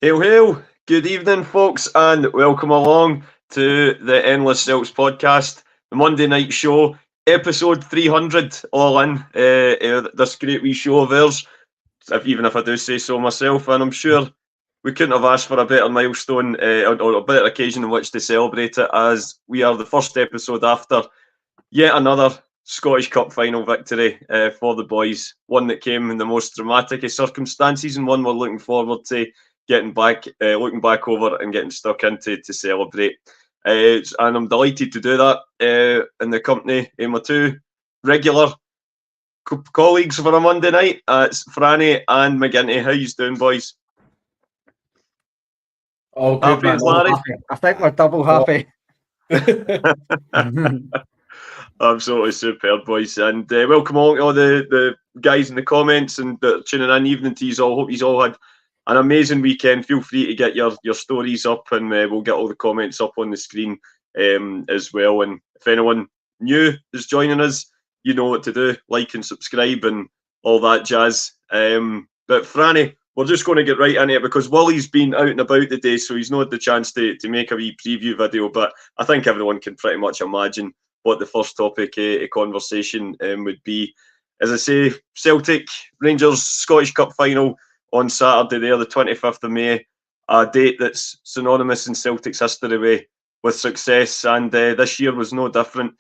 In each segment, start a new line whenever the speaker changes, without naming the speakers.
Hail, hail. Good evening, folks, and welcome along to the Endless Celts Podcast, the Monday night show, episode 300, all in. This great wee show of ours, even if I do say so myself, and I'm sure we couldn't have asked for a better milestone or a better occasion in which to celebrate it, as we are the first episode after yet another Scottish Cup final victory for the boys. One that came in the most dramatic of circumstances, and one we're looking forward to looking back over and getting stuck into to celebrate. And I'm delighted to do that in the company of my two regular colleagues for a Monday night. It's Franny and McGinty. How you doing, boys?
Oh, good,
happy,
man.
Larry?
Happy. I think we're double happy.
Absolutely superb, boys, and welcome all the guys in the comments and tuning in. Evening to you all. Hope you all had an amazing weekend. Feel free to get your stories up, and we'll get all the comments up on the screen as well. And if anyone new is joining us, you know what to do: like and subscribe and all that jazz. But Franny, we're just going to get right into it because Wally's been out and about today, so he's not had the chance to make a wee preview video. But I think everyone can pretty much imagine what the first topic of conversation would be. As I say, Celtic Rangers Scottish Cup final on Saturday there, the 25th of May, a date that's synonymous in Celtic's history with success, and this year was no different.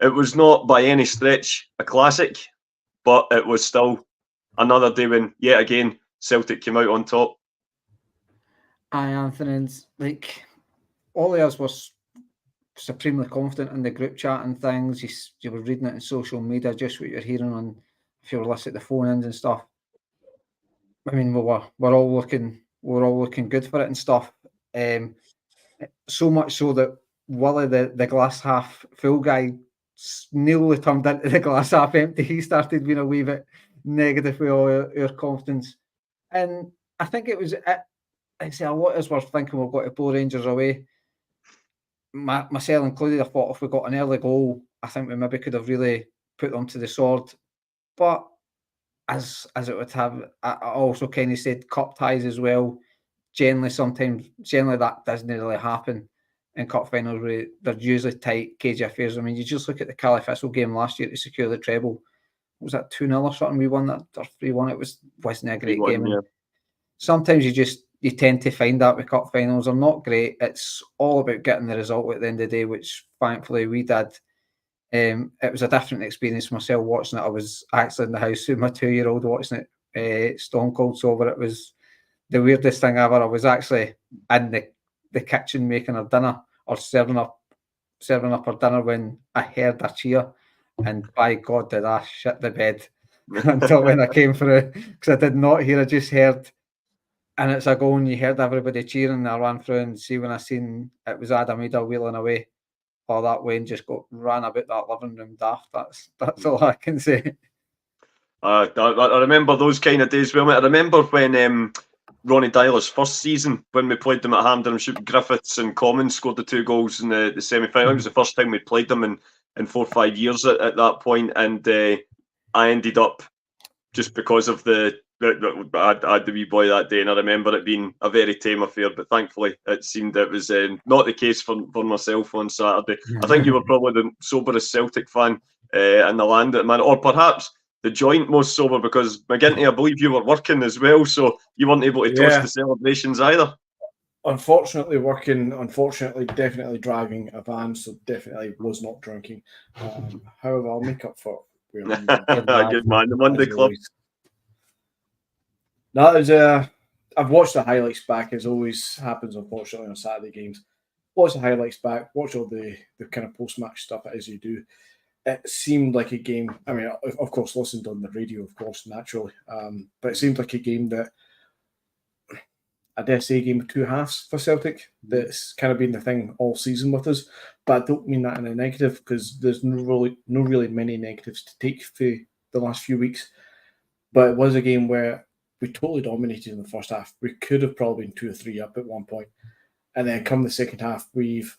It was not by any stretch a classic, but it was still another day when, yet again, Celtic came out on top.
Aye, Anthony, like all of us were supremely confident in the group chat and things. You were reading it on social media, just what you're hearing on if you were listening to the phone-ins and stuff. I mean, we're all looking good for it and stuff. So much so that Willie, the glass half full guy, nearly turned into the glass half empty. He started being a wee bit negative with all our confidence, and I think it was. I'd say a lot of us were thinking we've got to blow Rangers away. Myself included, I thought if we got an early goal, I think we maybe could have really put them to the sword. But as it would have, I also kind of said cup ties as well. Generally that doesn't really happen in cup finals where they're usually tight, cagey affairs. I mean, you just look at the Cali Thistle game last year to secure the treble. Was that 2-0 or something? We won that, or 3-1. It wasn't a great game. Yeah. Sometimes you tend to find that with cup finals. They're not great. It's all about getting the result at the end of the day, which thankfully we did. It was a different experience for myself watching it. I was actually in the house with my 2-year-old watching it stone cold sober. It was the weirdest thing ever. I was actually in the kitchen making her dinner or serving up her dinner when I heard a cheer, and by God did I shit the bed until when I came through, because I did not hear. I just heard. And it's a goal, and you heard everybody cheering, and I ran through and see when I seen it was Idah wheeling away all that way and just ran about that living room daft. That's all I can say.
I remember those kind of days. Well, mate, I remember when Ronnie Dyler's first season, when we played them at Hampden, Griffiths and Commons scored the 2 goals in the semi-final. It was the first time we played them in 4 or 5 years at that point, and I ended up, just because of I had the wee boy that day, and I remember it being a very tame affair, but thankfully it seemed it was not the case for myself on Saturday. I think you were probably the soberest Celtic fan in the land at the minute, or perhaps the joint most sober, because McGinty, I believe you were working as well, so you weren't able to toast the celebrations either.
Unfortunately working, definitely driving a van, so definitely was not drinking. However, I'll make up for it.
Good man, the Monday Club.
That is I've watched the highlights back, as always happens, unfortunately, on Saturday games. Watch the highlights back, watch all the kind of post-match stuff as you do. It seemed like a game, I mean, of course, listened on the radio, of course, naturally, but it seemed like a game that, I dare say, a game of 2 halves for Celtic. That's kind of been the thing all season with us, but I don't mean that in a negative, because there's no really many negatives to take for the last few weeks. But it was a game where we totally dominated in the first half. We could have probably been 2 or 3 up at one point. And then come the second half, we've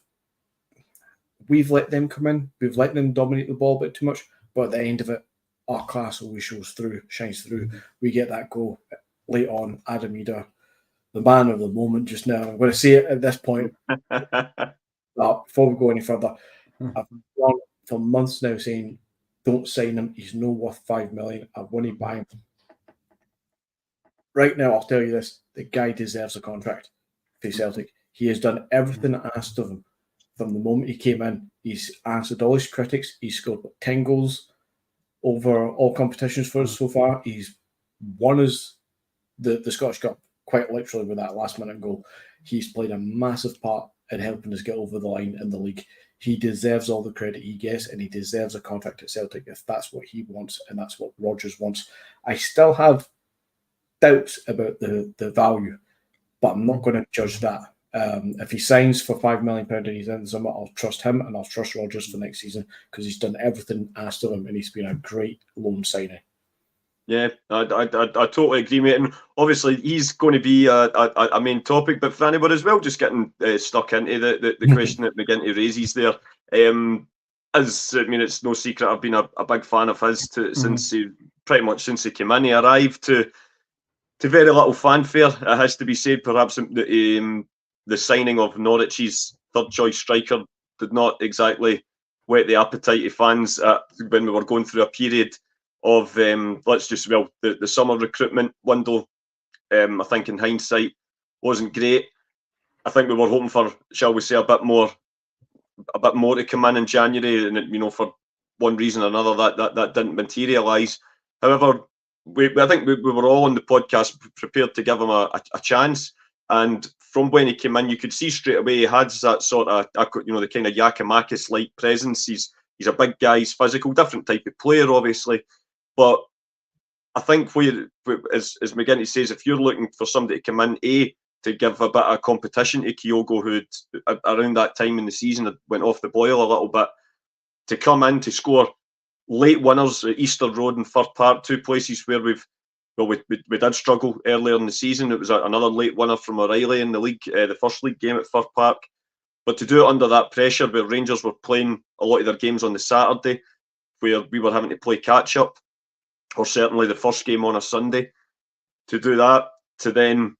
let them come in. We've let them dominate the ball a bit too much. But at the end of it, our class always shines through. We get that goal late on. Idah the man of the moment just now. I'm going to say it at this point. Before we go any further, I've gone for months now saying, don't sign him. He's no worth 5 million. I won't buy him. Right now, I'll tell you this: the guy deserves a contract for Celtic. He has done everything asked of him from the moment he came in. He's answered all his critics. He's scored 10 goals over all competitions for us so far. He's won us the Scottish Cup quite literally with that last-minute goal. He's played a massive part in helping us get over the line in the league. He deserves all the credit he gets, and he deserves a contract at Celtic if that's what he wants and that's what Rodgers wants. I still have doubts about the value, but I'm not going to judge that. If he signs for £5 million and he's in the summer, I'll trust him and I'll trust Rodgers for next season because he's done everything asked of him and he's been a great loan signing.
Yeah, I totally agree, mate. And obviously, he's going to be a main topic. But for anyone as well, just getting stuck into the question that McGinty raises there, it's no secret I've been a big fan of his since he came in. He arrived to very little fanfare. It has to be said. Perhaps the signing of Norwich's third choice striker did not exactly whet the appetite of fans when we were going through a period of the summer recruitment window. I think in hindsight wasn't great. I think we were hoping for, shall we say, a bit more to come in January, and for one reason or another that didn't materialise. However, I think we were all on the podcast prepared to give him a chance, and from when he came in, you could see straight away he had that sort of the kind of Giakoumakis-like presence. He's a big guy, he's physical, different type of player, obviously. But I think as McGinty says, if you're looking for somebody to come in, to give a bit of competition to Kyogo, who around that time in the season had went off the boil a little bit, to come in to score late winners at Easter Road and Fir Park, two places where we did struggle earlier in the season. It was another late winner from O'Reilly in the league, the first league game at Fir Park. But to do it under that pressure, where Rangers were playing a lot of their games on the Saturday, where we were having to play catch up, or certainly the first game on a Sunday, to do that, to then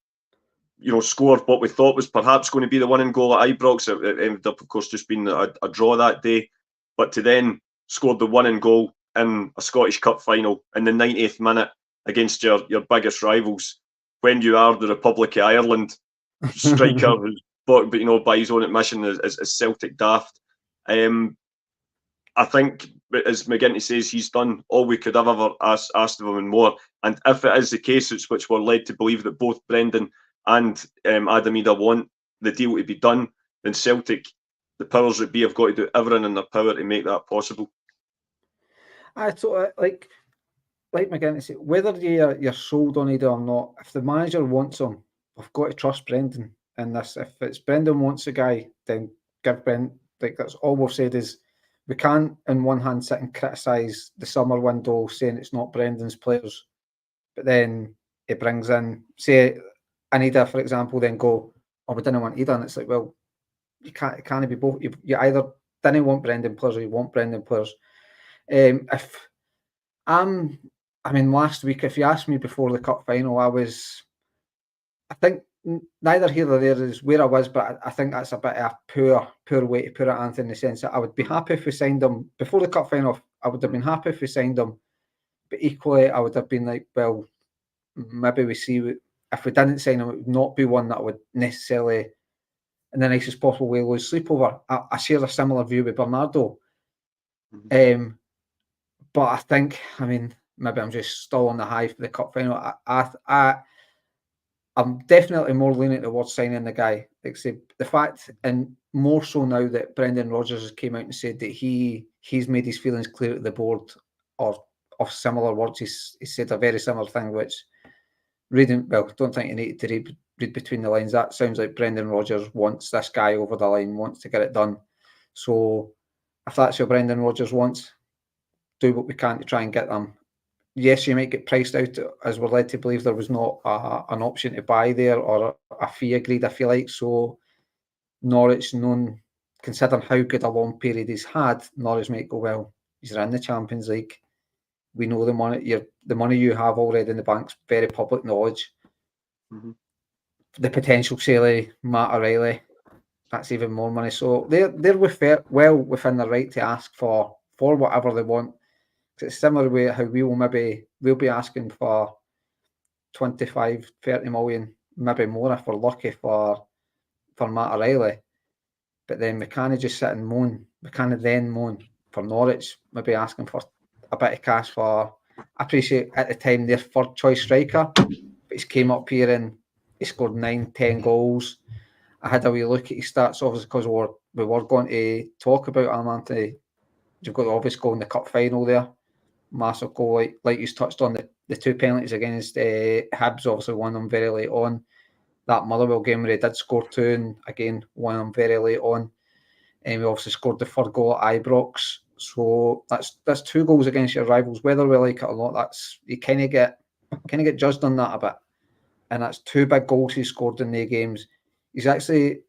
score what we thought was perhaps going to be the winning goal at Ibrox. It ended up, of course, just being a draw that day. But to then score the winning goal in a Scottish Cup final in the 90th minute against your biggest rivals, when you are the Republic of Ireland striker who's by his own admission is Celtic daft. I think, as McGinty says, he's done all we could have ever asked of him and more. And if it is the case, which we're led to believe that both Brendan and Adam Idah want the deal to be done, then Celtic, the powers that be, have got to do everything in their power to make that possible.
I totally like McGinty said, whether you're sold on Idah or not, if the manager wants him, we've got to trust Brendan in this. If it's Brendan wants a guy, then give Brendan. That's all we've said is we can't, on one hand, sit and criticise the summer window, saying it's not Brendan's players, but then it brings in, say, an Idah, for example, then go, we didn't want Idah, and it's like, well, it can't be both. You either didn't want Brendan players or you want Brendan players. Last week, if you asked me before the cup final, I think neither here nor there is where I was, but I think that's a bit of a poor way to put it, Anthony, in the sense that I would be happy if we signed him before the cup final. I would have been happy if we signed him, but equally I would have been like, well, maybe we see if we didn't sign him, it would not be one that I would necessarily, in the nicest possible way, lose sleep over. I share a similar view with Bernardo. But I think, maybe I'm just still on the high for the cup final. I'm definitely more leaning towards signing the guy. Like say, the fact, and more so now that Brendan Rodgers has came out and said that he's made his feelings clear to the board, or of similar words. He said a very similar thing, which don't think you need to read between the lines. That sounds like Brendan Rodgers wants this guy over the line, wants to get it done. So if that's what Brendan Rodgers wants, do what we can to try and get them. Yes, you might get priced out, as we're led to believe there was not an option to buy there or a fee agreed, I feel like. So Norwich, considering how good a long period he's had, Norwich might go, well, he's in the Champions League. We know the money you have already in the bank's very public knowledge.
Mm-hmm.
the potential sale of Matt O'Reilly, that's even more money. So they're well within their right to ask for whatever they want. It's similar way how we'll be asking for 25, 30 million, maybe more if we're lucky for Matt O'Reilly. But then we can't just sit and moan. We can't then moan for Norwich, maybe asking for a bit of cash for. I appreciate at the time their third choice striker, but he's came up here and he scored 9-10 goals. I had a wee look at his stats, obviously, because we were going to talk about him, Anthony. You've got the obvious goal in the cup final there. Massive goal, like you touched on, the 2 penalties against Hibs, obviously one of them very late on. That Motherwell game where he did score 2, and again, one of them very late on. And we obviously scored the third goal at Ibrox. So that's 2 goals against your rivals. Whether we like it or not, that's you kind of get judged on that a bit. And that's 2 big goals he scored in the games. He's actually,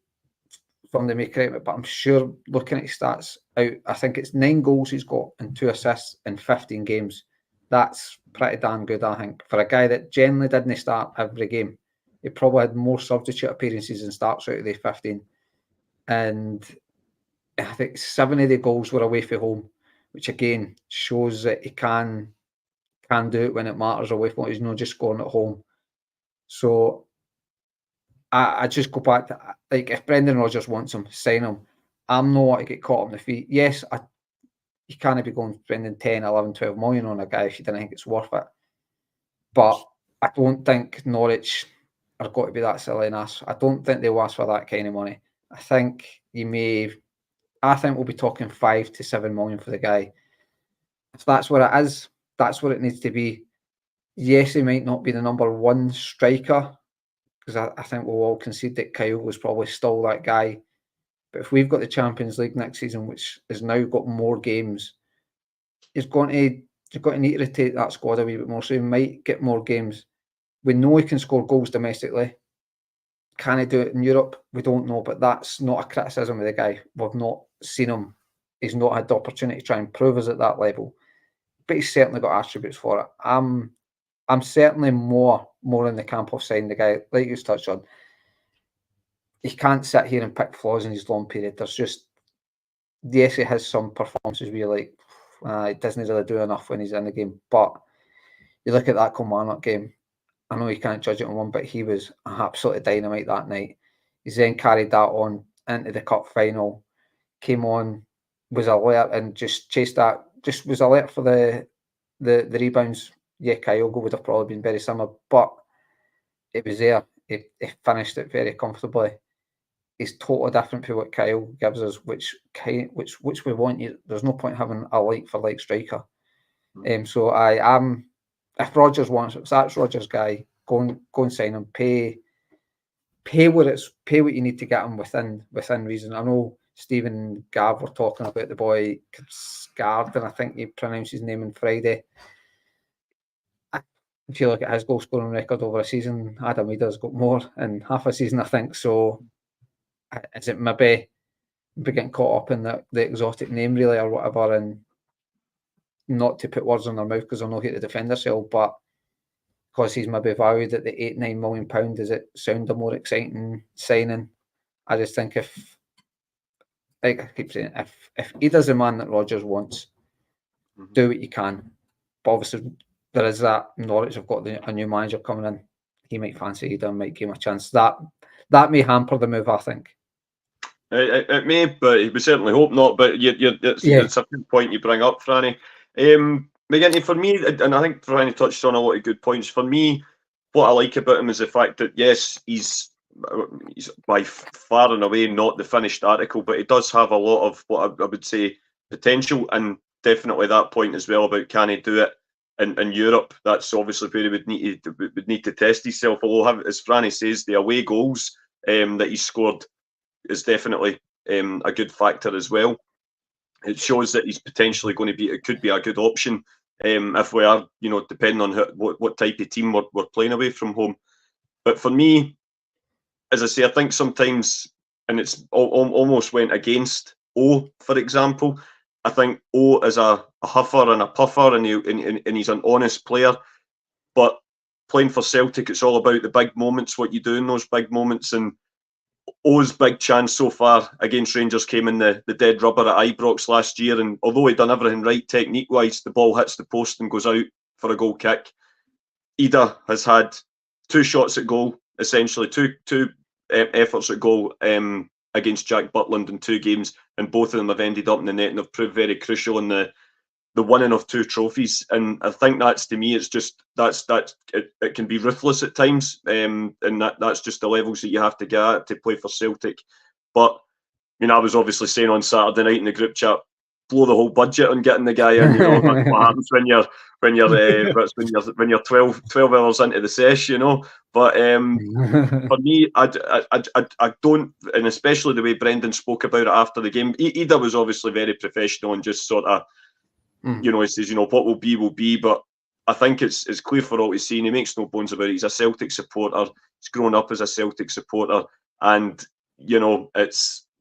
from the correct me, but I'm sure looking at his stats out, I think it's 9 goals he's got and 2 assists in 15 games. That's pretty damn good, I think, for a guy that generally didn't start every game. He probably had more substitute appearances and starts out of the 15. And I think 7 of the goals were away from home, which again shows that he can do it when it matters away from home. He's not just scoring at home. So I just go back to, like, if Brendan Rodgers wants him, sign him. I'm not to get caught on the feet. Yes, you can't be going spending 10, 11, 12 million on a guy if you didn't think it's worth it. But I don't think Norwich are going to be that silly and ask. I don't think they'll ask for that kind of money. I think we'll be talking 5 to 7 million for the guy. If that's what it is, that's what it needs to be. Yes, he might not be the number 1 striker, because I think we'll all concede that Kyle was probably still that guy. But if we've got the Champions League next season, which has now got more games, he's going to need to rotate that squad a wee bit more, so he might get more games. We know he can score goals domestically. Can he do it in Europe? We don't know, but that's not a criticism of the guy. We've not seen him. He's not had the opportunity to try and prove us at that level. But he's certainly got attributes for it. I'm certainly more in the camp of saying the guy, like you touched on, he can't sit here and pick flaws in his long period. There's just, yes, he has some performances where you're like, he doesn't really do enough when he's in the game. But you look at that Kilmarnock game, I know you can't judge it on one, but he was absolutely dynamite that night. He's then carried that on into the cup final, came on, was alert and just chased that, just was alert for the rebounds. Yeah, Kyogo would have probably been very similar, but it was there. He finished it very comfortably. He's totally different to what Kyle gives us, which we want. There's no point having a like for like striker. So I am. If Rodgers wants it, if that's Rodgers' guy, go and sign him. Pay what you need to get him within reason. I know Stephen and Gav were talking about the boy Scarden, I think he pronounced his name on Friday. If you look at his goal scoring record over a season, Adam Idah's got more in half a season, I think. So is it maybe getting caught up in the exotic name really or whatever, and not to put words in their mouth because they're not here to defend themselves, but because he's maybe valued at the £8-9 million, does it sound a more exciting signing? I just think if, like I keep saying, if Idah's the man that Rodgers wants, do what you can. But obviously there is that Norwich have got a new manager coming in. He might fancy Idah and might give him a chance. That may hamper the move, I think.
It may, but we certainly hope not. But it's a good point you bring up, Franny. McGinty, for me, and I think Franny touched on a lot of good points. For me, what I like about him is the fact that, yes, he's by far and away not the finished article, but he does have a lot of what I would say potential, and definitely that point as well about can he do it in Europe. That's obviously where he would need to test himself. Although, as Franny says, the away goals that he scored is definitely a good factor as well. It shows that he's potentially going to be, it could be a good option if we are, depending on what type of team we're playing away from home. But for me, as I say, I think sometimes, and it's almost went against O, for example. I think O is a huffer and a puffer, and he's an honest player. But playing for Celtic, it's all about the big moments, what you do in those big moments. And O's big chance so far against Rangers came in the dead rubber at Ibrox last year. And although he'd done everything right technique-wise, the ball hits the post and goes out for a goal kick. Idah has had 2 shots at goal, essentially, two efforts at goal against Jack Butland in 2 games, and both of them have ended up in the net and have proved very crucial in the winning of 2 trophies. And I think that's, to me, it's just it can be ruthless at times, and that's just the levels that you have to get at to play for Celtic. But I mean, I was obviously saying on Saturday night in the group chat, blow the whole budget on getting the guy in. You know, that's what happens when you're 12 hours into the sesh, you know. But for me, I don't, and especially the way Brendan spoke about it after the game. Idah was obviously very professional and just sort of, you know, he says, you know, what will be. But I think it's clear for all to see, and he makes no bones about it. He's a Celtic supporter. He's grown up as a Celtic supporter, and you know,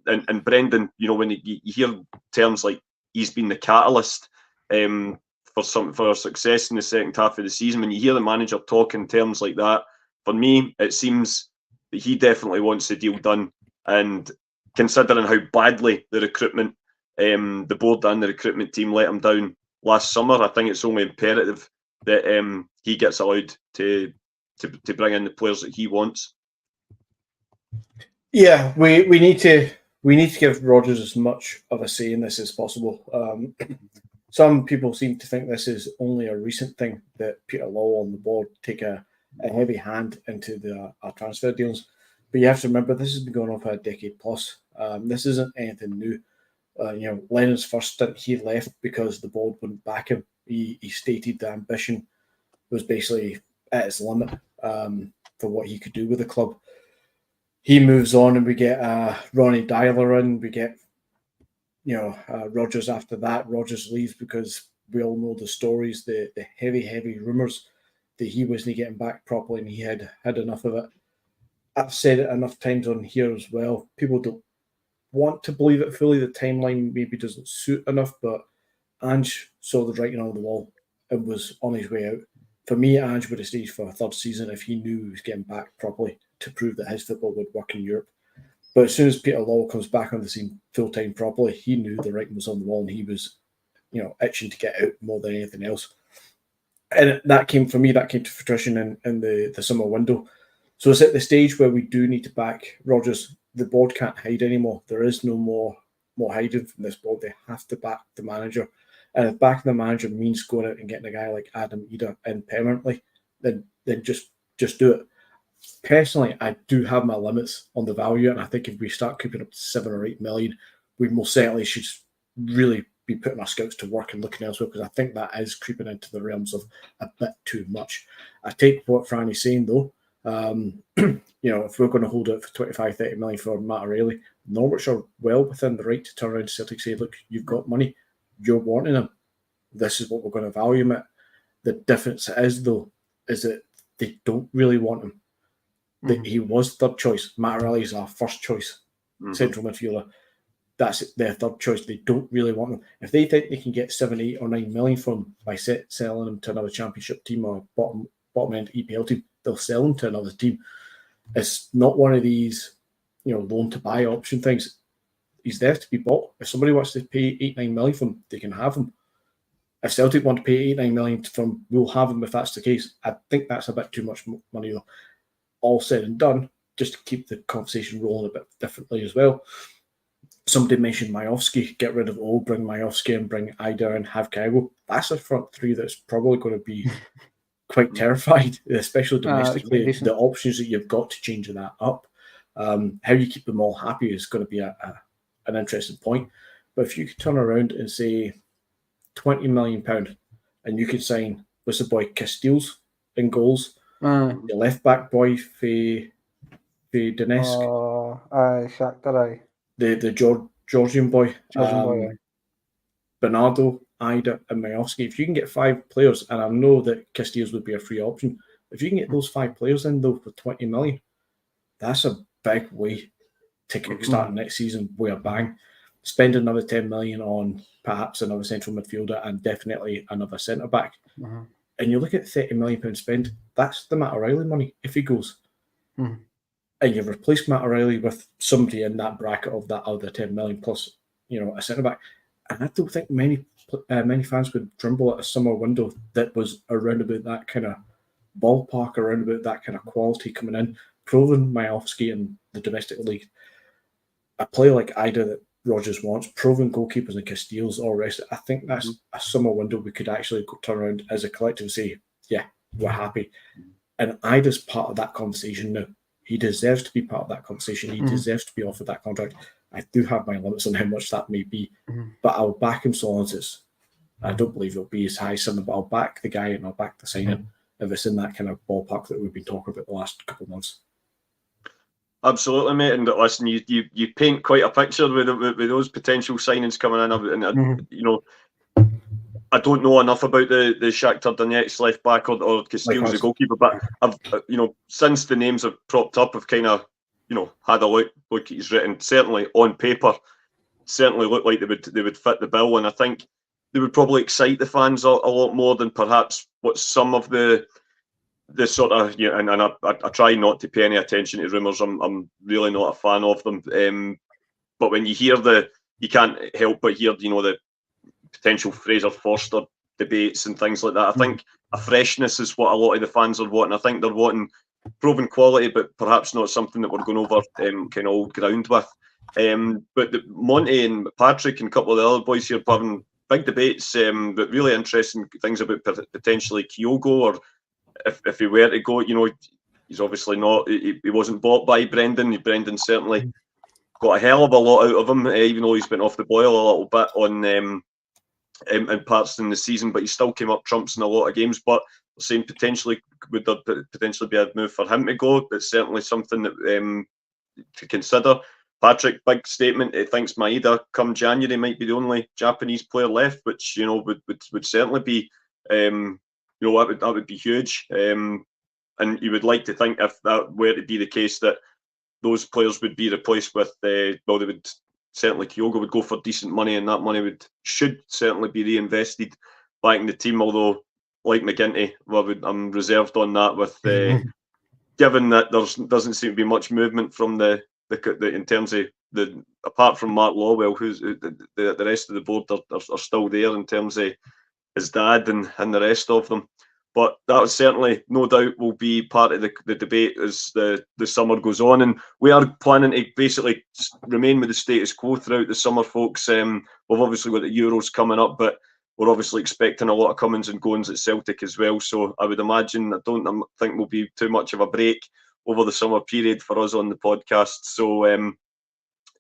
and Brendan, you know, when you hear terms like he's been the catalyst for our success in the second half of the season, when you hear the manager talk in terms like that, for me, it seems that he definitely wants the deal done. And considering how badly the recruitment, the board and the recruitment team let him down last summer, I think it's only imperative that he gets allowed to bring in the players that he wants.
Yeah, we need to give Rodgers as much of a say in this as possible. Some people seem to think this is only a recent thing, that Peter Law on the board take a heavy hand into our transfer deals. But you have to remember, this has been going on for a decade plus. This isn't anything new. You know, Lennon's first stint, he left because the board wouldn't back him. He stated the ambition was basically at its limit for what he could do with the club. He moves on, and we get Ronnie Dyler in. We get, you know, Rodgers after that. Rodgers leaves because we all know the stories, the heavy rumours that he wasn't getting back properly, and he had enough of it. I've said it enough times on here as well. People don't want to believe it fully. The timeline maybe doesn't suit enough, but Ange saw the writing on the wall and was on his way out. For me, Ange would have stayed for a 3rd season if he knew he was getting back properly to prove that his football would work in Europe. But as soon as Peter Law comes back on the scene full-time properly, he knew the writing was on the wall, and he was, you know, itching to get out more than anything else. And that came to fruition in the summer window. So it's at the stage where we do need to back Rodgers. The board can't hide anymore. There is no more hiding from this board. They have to back the manager. And if backing the manager means going out and getting a guy like Adam Idah in permanently, then just do it. Personally, I do have my limits on the value, and I think if we start creeping up to 7 or 8 million, we most certainly should really be putting our scouts to work and looking elsewhere, because I think that is creeping into the realms of a bit too much. I take what Franny's saying though. You know, if we're going to hold it for 25, 30 million for Matt O'Reilly, Norwich are well within the right to turn around to Celtic and say, look, you've got money, you're wanting him, this is what we're going to value him at. The difference is, though, is that they don't really want him. He was 3rd choice. Matt O'Reilly is our 1st choice central midfielder. That's their 3rd choice. They don't really want him. If they think they can get 7, 8 or 9 million from him by selling him to another championship team or bottom end EPL team, they'll sell him to another team. It's not one of these, you know, loan to buy option things. He's there to be bought. If somebody wants to pay 8, 9 million from him, they can have him. If Celtic want to pay 8, 9 million from him, we'll have him if that's the case. I think that's a bit too much money though. All said and done, just to keep the conversation rolling a bit differently as well. Somebody mentioned Majowski. Get rid of O, bring Majowski and bring Idah and have Kaigo. That's a front three that's probably going to be quite terrified, especially domestically. The options that you've got to change that up. How you keep them all happy is going to be an interesting point. But if you could turn around and say £20 million and you could sign, what's the boy, Castiles in goals, the left back boy for Donetsk.
Oh, Shakhtar.
The Georgian boy. Bernardo, Idah, and Majowski. If you can get 5 players, and I know that Castiles would be a free option, if you can get those 5 players in though for 20 million, that's a big way to kickstart next season with a bang. Spend another 10 million on perhaps another central midfielder and definitely another centre back. And you look at £30 million spend, that's the Matt O'Reilly money if he goes.
Mm.
And you've replaced Matt O'Reilly with somebody in that bracket of that other 10 million plus, a centre back. And I don't think many fans would drumble at a summer window that was around about that kind of ballpark, around about that kind of quality coming in, proven Majowski in the domestic league. A player like Idah that Rodgers wants, proven goalkeepers and Castillo's, all the rest. I think that's a summer window we could actually turn around as a collective and say, yeah, we're happy. And Idah's part of that conversation now. He deserves to be part of that conversation. He deserves to be offered that contract. I do have my limits on how much that may be, but I'll back him so long as it's. I don't believe it'll be as high as something, but I'll back the guy and I'll back the signing if it's in that kind of ballpark that we've been talking about the last couple of months.
Absolutely, mate. And listen, you paint quite a picture with those potential signings coming in. And I don't know enough about the Shakhtar Donetsk left back or Castillo's the goalkeeper, but I've since the names have propped up, I've kind of had a look at he's written. Certainly on paper, certainly look like they would fit the bill, and I think they would probably excite the fans a lot more than perhaps what some of the sort of and I try not to pay any attention to rumours. I'm really not a fan of them. But when you hear you can't help but hear the potential Fraser Forster debates and things like that. I think a freshness is what a lot of the fans are wanting. I think they're wanting proven quality, but perhaps not something that we're going over kind of old ground with. But Monty and Patrick and a couple of the other boys here are having big debates, but really interesting things about potentially Kyogo, or if he were to go, he's obviously not. He wasn't bought by Brendan. Brendan certainly got a hell of a lot out of him, even though he's been off the boil a little bit on in parts in the season, but he still came up trumps in a lot of games. But saying potentially would there potentially be a move for him to go? That's certainly something that to consider. Patrick, big statement. He thinks Maeda come January might be the only Japanese player left, which would certainly be that would be huge. And you would like to think if that were to be the case that those players would be replaced with they would certainly Kyogo would go for decent money, and that money should certainly be reinvested back in the team. Although, like McGinty, I'm reserved on that with given that doesn't seem to be much movement from the in terms of apart from Mark Lawwell, who's the rest of the board are still there in terms of his dad and the rest of them. But that certainly, no doubt, will be part of the debate as the summer goes on. And we are planning to basically remain with the status quo throughout the summer, folks. We've obviously got the Euros coming up, but we're obviously expecting a lot of comings and goings at Celtic as well. So I would imagine, I don't think will be too much of a break over the summer period for us on the podcast.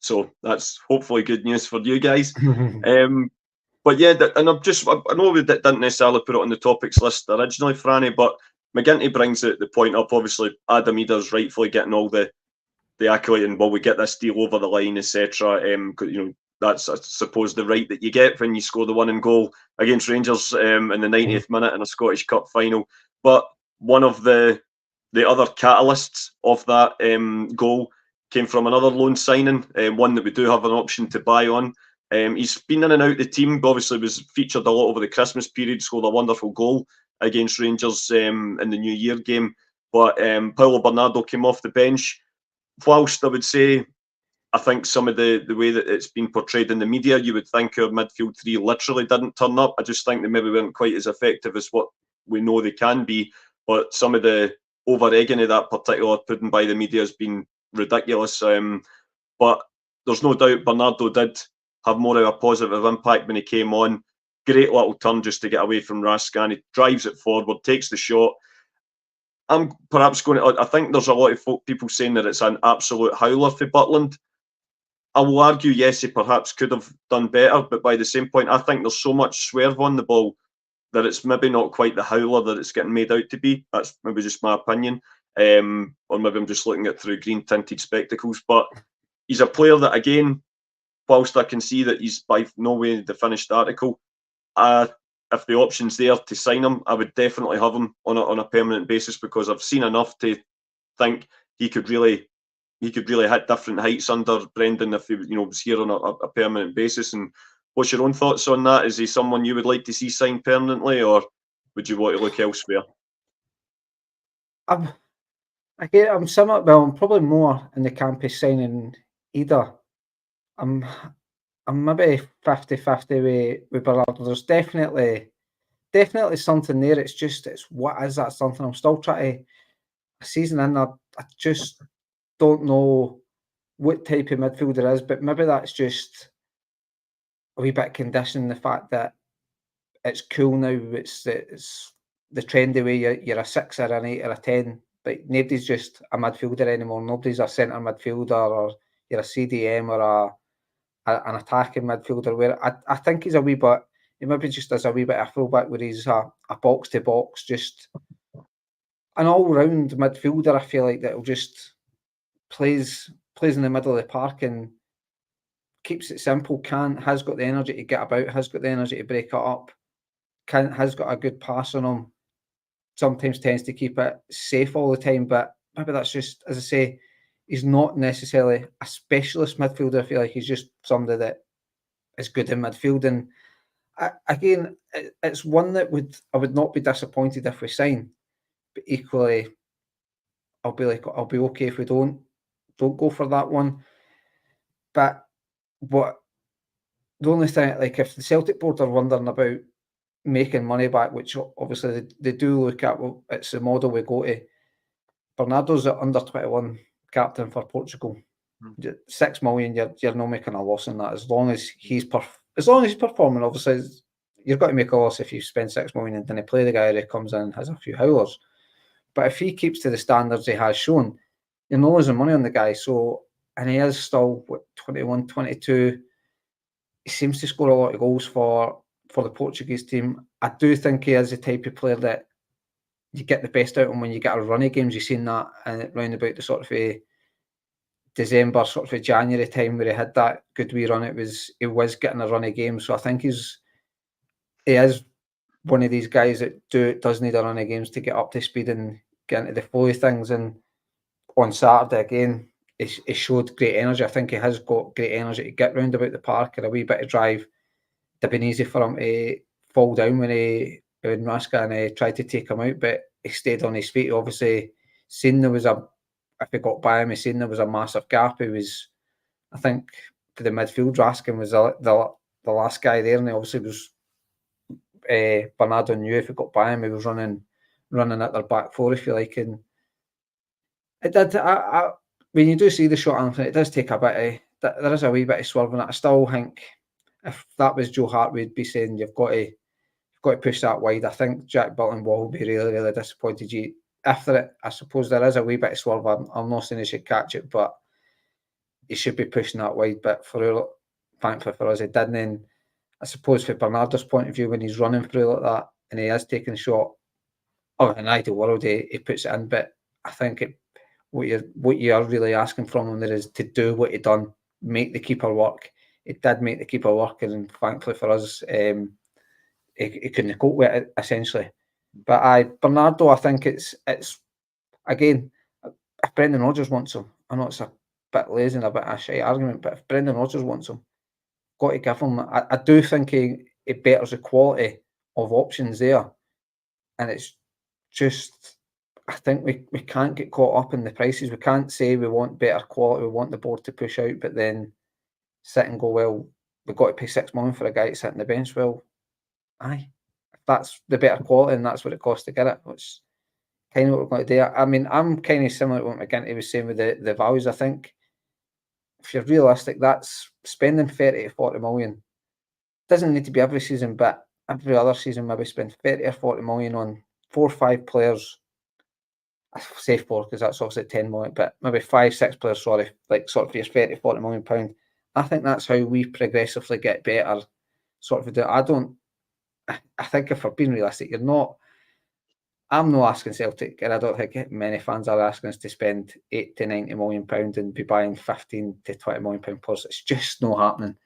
So that's hopefully good news for you guys. But yeah, and I know we didn't necessarily put it on the topics list originally, Franny, but McGinty brings the point up. Obviously, Adam Idah's rightfully getting all the accolade, and we get this deal over the line, etc. That's, I suppose, the right that you get when you score the winning goal against Rangers in the 90th minute in a Scottish Cup final. But one of the other catalysts of that goal came from another loan signing, one that we do have an option to buy on. He's been in and out the team, obviously was featured a lot over the Christmas period, scored a wonderful goal against Rangers in the New Year game. But Paulo Bernardo came off the bench. Whilst I would say, I think some of the way that it's been portrayed in the media, you would think our midfield three literally didn't turn up. I just think they maybe weren't quite as effective as what we know they can be. But some of the over-egging of that particular pudding by the media has been ridiculous. But there's no doubt Bernardo did have more of a positive impact when he came on. Great little turn just to get away from Raskan. He drives it forward, takes the shot. I'm perhaps going to... I think there's a lot of people saying that it's an absolute howler for Butland. I will argue, yes, he perhaps could have done better, but by the same point, I think there's so much swerve on the ball that it's maybe not quite the howler that it's getting made out to be. That's maybe just my opinion. Or maybe I'm just looking at it through green-tinted spectacles. But he's a player that, again, whilst I can see that he's by no way the finished article, if the option's there to sign him, I would definitely have him on a permanent basis, because I've seen enough to think he could really hit different heights under Brendan if he was here on a permanent basis. And what's your own thoughts on that? Is he someone you would like to see signed permanently, or would you want to look elsewhere?
I'm similar. Well, I'm probably more in the camp of signing Idah. I'm maybe 50-50 with Bernardo. There's definitely something there. It's what is that something? I'm still trying to a season in. I just don't know what type of midfielder is, but maybe that's just a wee bit conditioned. The fact that it's cool now. It's the trendy way. You're a 6 or an 8 or a 10, but nobody's just a midfielder anymore. Nobody's a centre midfielder, or you're a CDM or an attacking midfielder. Where I think he's a wee bit. He maybe just does a wee bit of fullback where he's a box to box, just an all round midfielder. I feel like that'll just plays in the middle of the park and keeps it simple. Has got the energy to get about. Has got the energy to break it up. Has got a good pass on him. Sometimes tends to keep it safe all the time, but maybe that's just, as I say, he's not necessarily a specialist midfielder. I feel like he's just somebody that is good in midfield. And again, it's one that I would not be disappointed if we sign, but equally, I'll be okay if we don't go for that one. But the only thing, like, if the Celtic board are wondering about making money back, which obviously they do look at, well, it's the model we go to. Bernardo's at under 21 captain for Portugal. 6 million, you're not making a loss in that as long as he's performing. Obviously, you've got to make a loss if you spend 6 million and then play the guy that comes in and has a few howlers. But if he keeps to the standards he has shown, you're not losing money on the guy. So, and he is still 21, 22. He seems to score a lot of goals for the Portuguese team. I do think he is the type of player that you get the best out of him when you get a run of games. You've seen that round about the sort of December, sort of January time where he had that good wee run. He was getting a run of games. So I think he is one of these guys that does need a run of games to get up to speed and get into the flow of things. And on Saturday again, he showed great energy. I think he has got great energy to get round about the park and a wee bit of drive. It'd been easy for him to fall down when Raska and tried to take him out, but he stayed on his feet. Obviously, if he got by him, he seen there was a massive gap. He was, I think, for the midfield, Raskin was the last guy there, and he obviously was. Bernardo knew if he got by him, he was running at their back four, if you like, and it did. When you do see the shot, Anthony, it does take a bit of. There is a wee bit of swerving. I still think if that was Joe Hart, we'd be saying you've got to push that wide. I think Jack Bilton will be really, really disappointed. I suppose there is a wee bit of swerve. I'm not saying he should catch it, but he should be pushing that wide. But thankfully for us, he didn't. And I suppose from Bernardo's point of view, when he's running through like that and he is taking a shot, in an ideal world, he puts it in. But I think what you are really asking from him there is to do what he done, make the keeper work. It did make the keeper work, and thankfully for us, he couldn't cope with it essentially. But Bernardo, I think it's again, if Brendan Rodgers wants him, I know it's a bit lazy and a bit of a shy argument, but if Brendan Rodgers wants him, got to give him. I do think he betters the quality of options there, and it's just, I think we can't get caught up in the prices. We can't say we want better quality, we want the board to push out, but then sit and go, well, we've got to pay 6 million for a guy to sit on the bench. Well, aye, if that's the better quality and that's what it costs to get it, it's kind of what we're going to do. I mean, I'm kind of similar to what McGinty was saying with the values. I think if you're realistic, that's spending 30 to 40 million. Doesn't need to be every season, but every other season maybe spend 30 or 40 million on 4 or 5 players. I say 4 because that's obviously 10 million, but maybe 5-6 players, sorry, like sort of for your 30 40 million pound. I think that's how we progressively get better. Sort of, I think if we're being realistic, I'm not asking Celtic, and I don't think many fans are asking us to spend 80 to 90 million pound and be buying 15 to 20 million pound players. It's just not happening.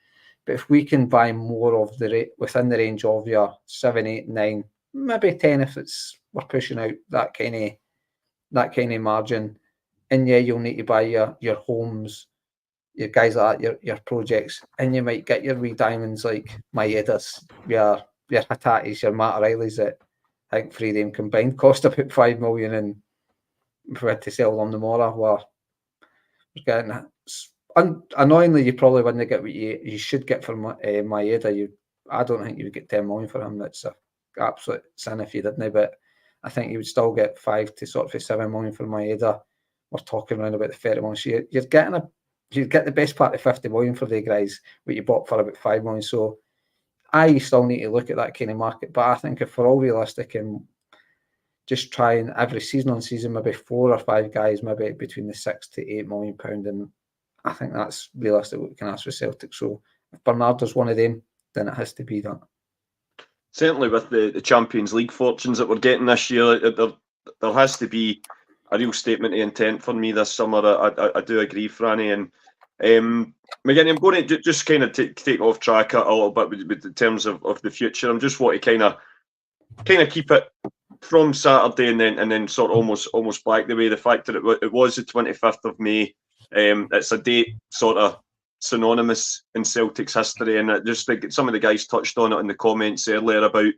But if we can buy more of within the range of your 7, 8, 9, maybe 10, if we're pushing out that kind of margin, and yeah, you'll need to buy your homes, your guys like that, your projects, and you might get your wee diamonds like my Idahs, your Hatatis, your Matt O'Reillys that I think 3 of them combined cost about 5 million, and if we had to sell them tomorrow, we're getting annoyingly, you probably wouldn't get what you should get for Idah. I don't think you would get 10 million for him. That's an absolute sin if you didn't, but I think you would still get 5 to sort of 7 million for Idah. We're talking around about the 30 million. So you get the best part of 50 million for the guys, what you bought for about 5 million. So I still need to look at that kind of market, but I think if we're all realistic and just trying every season on season, maybe 4 or 5 guys, maybe between the £6 to £8 million, and I think that's realistic what we can ask for Celtic. So if Bernardo's one of them, then it has to be that.
Certainly with the Champions League fortunes that we're getting this year, there has to be a real statement of intent for me this summer. I do agree, Franny. And again, I'm going to just kind of take off track a little bit with in terms of the future. I'm just want to kind of keep it from Saturday and then sort of almost back the way. The fact that it was the 25th of May, it's a date sort of synonymous in Celtic's history, and I just think some of the guys touched on it in the comments earlier about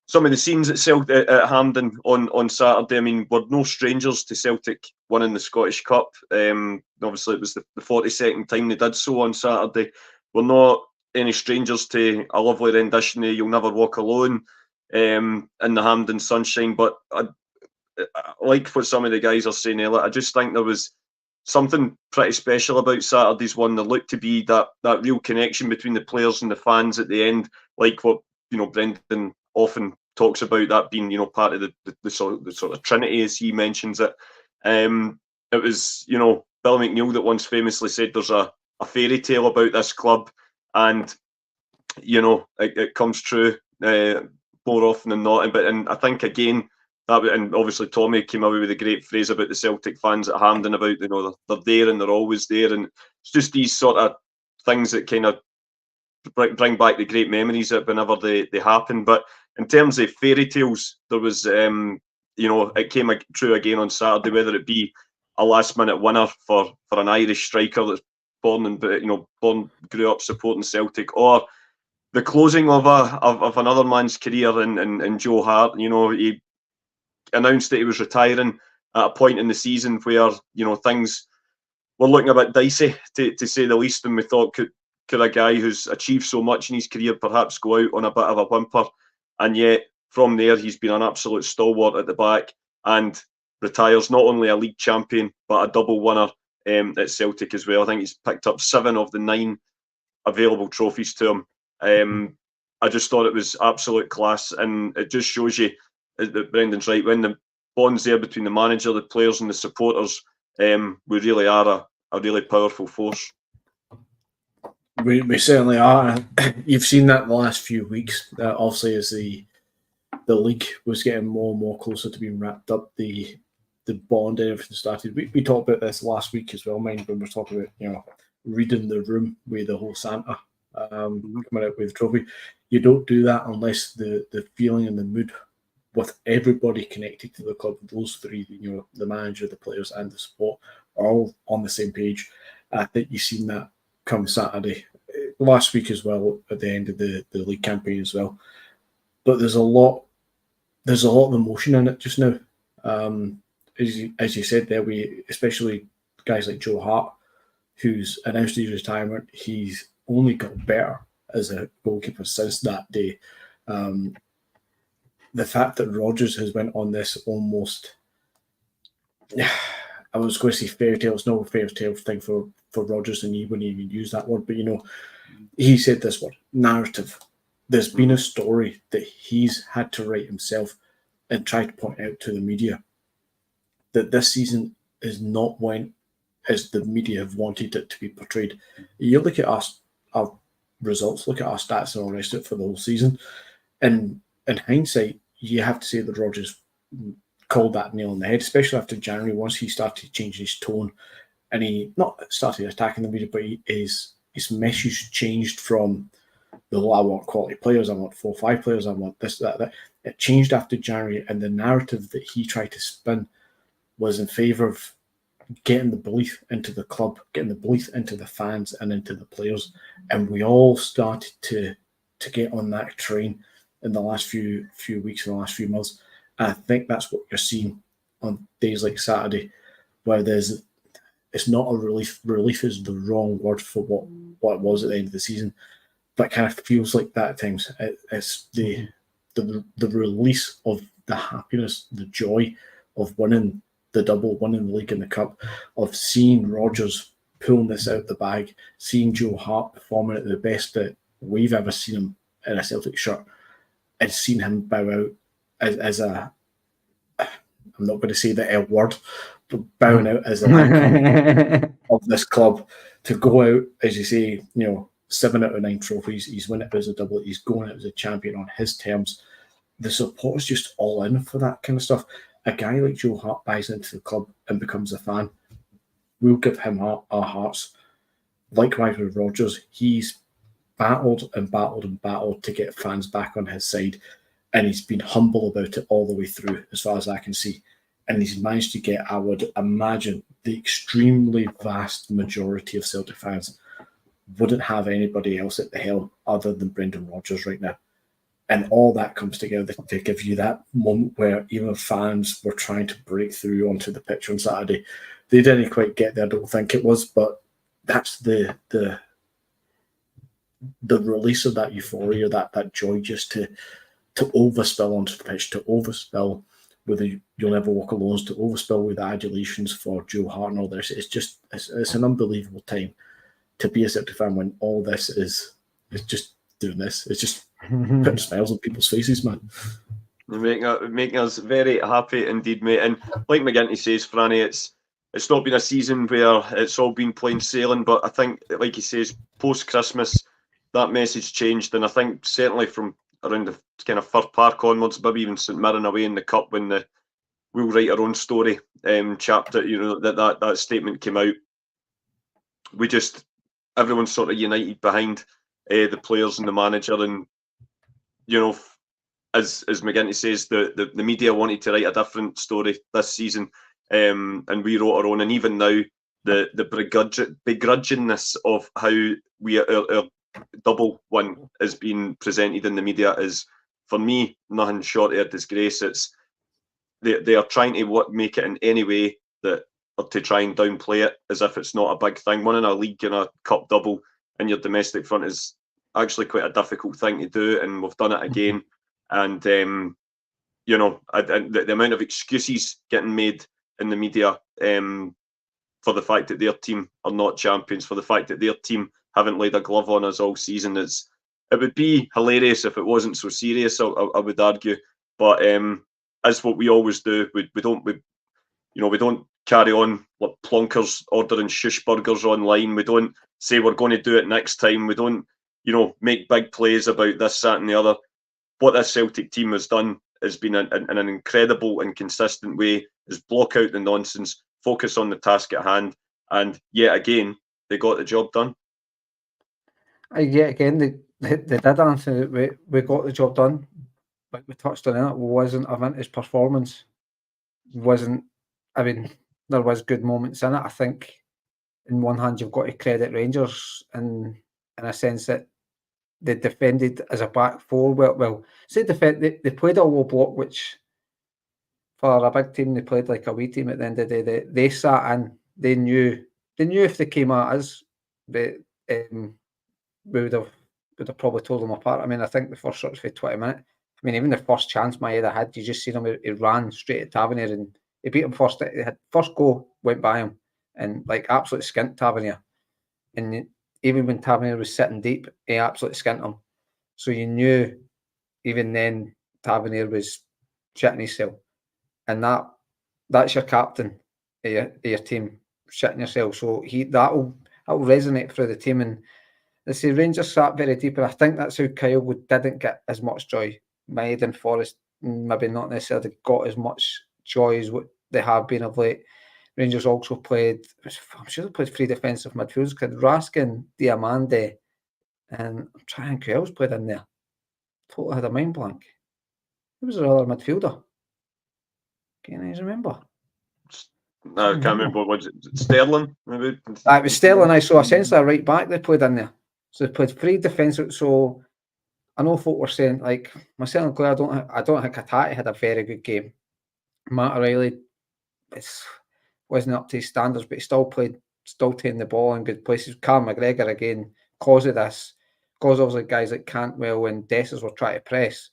some of the scenes at Hampden on Saturday. I mean, we're no strangers to Celtic winning the Scottish Cup. Obviously, it was the 42nd time they did so on Saturday. We're not any strangers to a lovely rendition of "You'll Never Walk Alone" in the Hampden sunshine. But I like what some of the guys are saying earlier. I just think there was something pretty special about Saturday's one. There looked to be that real connection between the players and the fans at the end, like what Brendan often talks about, that being part of the sort of trinity, as he mentions it. It was Bill McNeill that once famously said there's a fairy tale about this club, and it comes true more often than not. And I think again, and obviously Tommy came away with a great phrase about the Celtic fans at Hampden about they're there and they're always there, and it's just these sort of things that kind of bring back the great memories whenever they happen. But in terms of fairy tales, there was it came true again on Saturday, whether it be a last minute winner for an Irish striker that's grew up supporting Celtic, or the closing of another man's career in Joe Hart. He announced that he was retiring at a point in the season where things were looking a bit dicey, to say the least, and we thought could a guy who's achieved so much in his career perhaps go out on a bit of a whimper. And yet from there he's been an absolute stalwart at the back and retires not only a league champion but a double winner at Celtic as well. I think he's picked up 7 of the 9 available trophies to him. I just thought it was absolute class, and it just shows you that Brendan's right. When the bond's there between the manager, the players and the supporters, we really are a really powerful force.
We certainly are. You've seen that in the last few weeks. Obviously, as the league was getting more and more closer to being wrapped up, the bond and everything started. We talked about this last week as well, mind, when we were talking about reading the room with the whole Santa coming out with the trophy. You don't do that unless the feeling and the mood with everybody connected to the club, those 3, the manager, the players, and the support, are all on the same page. I think you've seen that come Saturday, last week as well, at the end of the league campaign as well. But there's a lot of emotion in it just now. As you said there, especially guys like Joe Hart, who's announced his retirement. He's only got better as a goalkeeper since that day. The fact that Rodgers has went on this almost, I was going to say fairy tale. It's not a fairy tale thing for Rodgers, and he wouldn't even use that word. But he said this word, narrative. There's been a story that he's had to write himself and try to point out to the media that this season is not went as the media have wanted it to be portrayed. You look at our results, look at our stats and all the rest of it for the whole season, and in hindsight, you have to say that Rodgers called that nail on the head, especially after January, once he started changing his tone and he not started attacking the media, but his message changed from I want quality players, I want 4 or 5 players, I want this, that. It changed after January, and the narrative that he tried to spin was in favour of getting the belief into the club, getting the belief into the fans and into the players. And we all started to get on that train. in the last few weeks, in the last few months. And I think that's what you're seeing on days like Saturday, where it's not a relief. Relief is the wrong word for what it was at the end of the season, but it kind of feels like that at times. It's the release of the happiness, the joy of winning the double, winning the league and the cup, of seeing Rodgers pulling this out the bag, seeing Joe Hart performing at the best that we've ever seen him in a Celtic shirt, and seeing him bow out as a, I'm not going to say the L word, but bowing out as an icon of this club, to go out, as you say, 7 out of 9 trophies, he's winning it as a double, he's going out as a champion on his terms. The support's just all in for that kind of stuff. A guy like Joe Hart buys into the club and becomes a fan. We'll give him our hearts. Likewise with Rodgers, he's battled and battled and battled to get fans back on his side, and he's been humble about it all the way through, as far as I can see. And he's managed to get, I would imagine, the extremely vast majority of Celtic fans wouldn't have anybody else at the helm other than Brendan Rodgers right now. And all that comes together to give you that moment where even fans were trying to break through onto the pitch on Saturday. They didn't quite get there, I don't think it was, but that's the release of that euphoria, that joy, just to overspill onto the pitch, to overspill with the You'll Never Walk Alone, to overspill with the adulations for Joe Hart and all this. It's an unbelievable time to be a Celtic fan when all this is just doing this. It's just putting smiles on people's faces, man.
Making us very happy indeed, mate. And like McGinty says, Franny, it's not been a season where it's all been plain sailing, but I think, like he says, post-Christmas, that message changed. And I think certainly from around the kind of Fir Park onwards, maybe even St Mirren away in the Cup, when the We'll Write Our Own Story chapter, that statement came out, everyone's sort of united behind the players and the manager. And as McGinty says, the media wanted to write a different story this season, and we wrote our own. And even now, the begrudgingness of how our double one is being presented in the media is, for me, nothing short of a disgrace. They are trying to make it in any way that, or to try and downplay it as if it's not a big thing. Winning a league and a cup double in your domestic front is actually quite a difficult thing to do, and we've done it again. And the amount of excuses getting made in the media for the fact that their team are not champions, for the fact that their team haven't laid a glove on us all season, it would be hilarious if it wasn't so serious, I would argue. But as what we always do, we don't carry on like plonkers ordering shush burgers online. We don't say we're going to do it next time. We don't, make big plays about this, that, and the other. What this Celtic team has done has been in an incredible and consistent way, is block out the nonsense, focus on the task at hand, and yet again, they got the job done.
Yet again, they did answer. We got the job done, but we touched on it wasn't a vintage performance. There was good moments in it. I think, in one hand, you've got to credit Rangers in a sense that they defended as a back four. They played a low block, which for a big team, they played like a wee team at the end of the day. They sat in. They knew if they came at us, we would have probably told them apart. I think the first shot was for 20 minutes. Even the first chance Idah had, you just seen him. He ran straight at Tavernier and he beat him first. He had first goal, went by him, and absolutely skint Tavernier. And even when Tavernier was sitting deep, he absolutely skint him. So you knew even then Tavernier was shitting himself. And that's your captain of your team, shitting yourself. So that'll resonate through the team. And they say Rangers sat very deep, and I think that's how Kyle didn't get as much joy. Maid and Forrest maybe not necessarily got as much joy as what they have been of late. Rangers also played, I'm sure they played 3 defensive midfielders, Raskin, Diamande, and I'm trying who else played in there. Totally had a mind blank. Who was the other midfielder? Can you remember?
No, I can't remember. Was it Sterling? Maybe.
It was Sterling. I saw essentially a right back they played in there. So they played 3 defensive. So I know folk were saying, like, myself and Claire, I don't think Hatate had a very good game. Matt O'Reilly wasn't up to his standards, but he still taking the ball in good places. Carl McGregor, again, because obviously guys like Cantwell and Dessers were trying to press,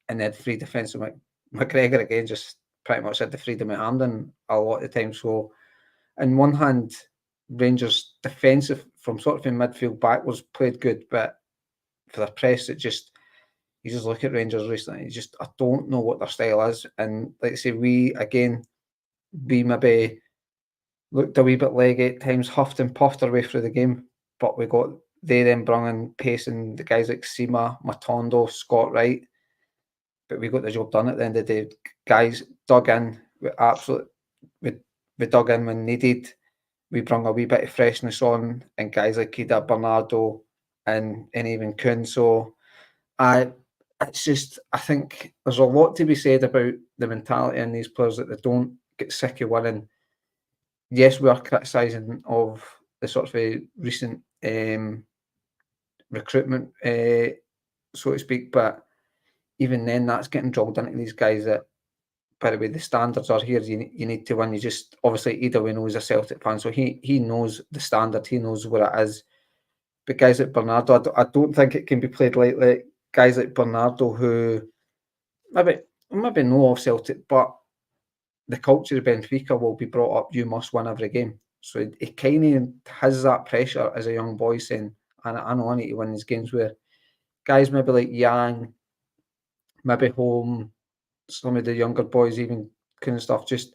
and they had free defence. McGregor, again, just pretty much had the freedom of hand in a lot of the time. So, on one hand, Rangers' defensive from sort of in midfield backwards played good, but for the press, you just look at Rangers recently, I don't know what their style is. And like I say, we maybe looked a wee bit leggy at times, huffed and puffed our way through the game, but they then brought in pace and the guys like Sima, Matondo, Scott Wright, but we got the job done at the end of the day. Guys dug in, we dug in when needed. We brought a wee bit of freshness on, and guys like Idah, Bernardo, and even Kuhn. So I think there's a lot to be said about the mentality in these players, that they don't get sick of winning. Yes, we are criticising of the sort of recent recruitment, so to speak, but even then, that's getting drilled into these guys that, by the way, the standards are here. You need to win. Obviously, Idah, we know, is a Celtic fan, so he knows the standard. He knows what it is. But guys like Bernardo, I don't think it can be played lightly. Guys like Bernardo, who maybe know of Celtic, but the culture of Benfica will be brought up. You must win every game. So he kind of has that pressure as a young boy, saying, I know I need to win these games. Where guys maybe like Yang, maybe Home, some of the younger boys, even kind of stuff, just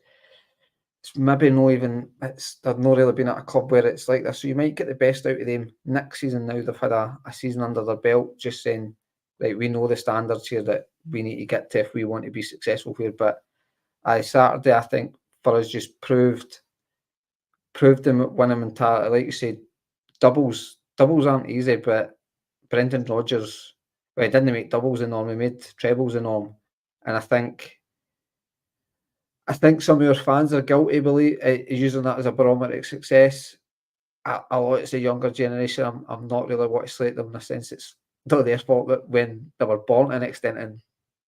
it's maybe not even, they've not really been at a club where it's like this. So you might get the best out of them next season. Now they've had a season under their belt, just saying, right, we know the standards here that we need to get to if we want to be successful here. But Saturday, I think, for us, just proved them winning mentality. Like you said, doubles aren't easy, but Brendan Rodgers, well, he didn't make doubles the norm, he made trebles the norm. And I think some of your fans are guilty of using that as a barometer of success. A lot of the younger generation, I'm not really want to slate them, in a sense it's not their fault that when they were born to an extent, and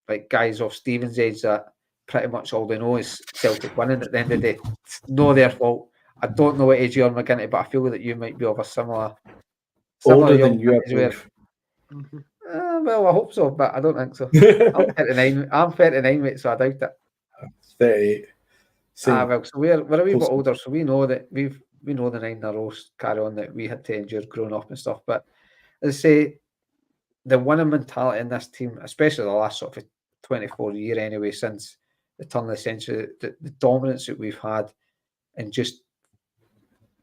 like guys of Stephen's age that pretty much all they know is Celtic winning at the end of the day. It's not their fault. I don't know what age you're, McGinty, but I feel that you might be of a similar
older than you, I
believe. Well, I hope so, but I don't think so. I'm 39, mate, so I doubt it.
38.
Well, so we're a wee bit older, so we know that we know the 9 in a row carry on that we had to endure growing up and stuff. But as I say, the winning mentality in this team, especially the last sort of 24 year anyway, since the turn of the century, the dominance that we've had, and just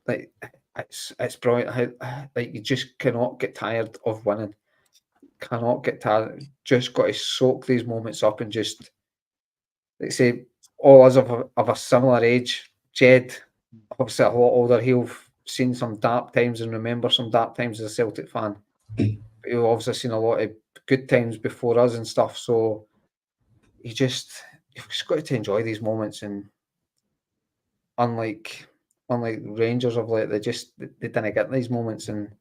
like it's brilliant how like you just cannot get tired of winning. Cannot get tired. Just got to soak these moments up and just, like say, all us of a similar age. Jed, obviously a lot older, he'll have seen some dark times and remember some dark times as a Celtic fan. But he'll obviously seen a lot of good times before us and stuff. So you've just got to enjoy these moments. And unlike Rangers of late, they didn't get these moments. And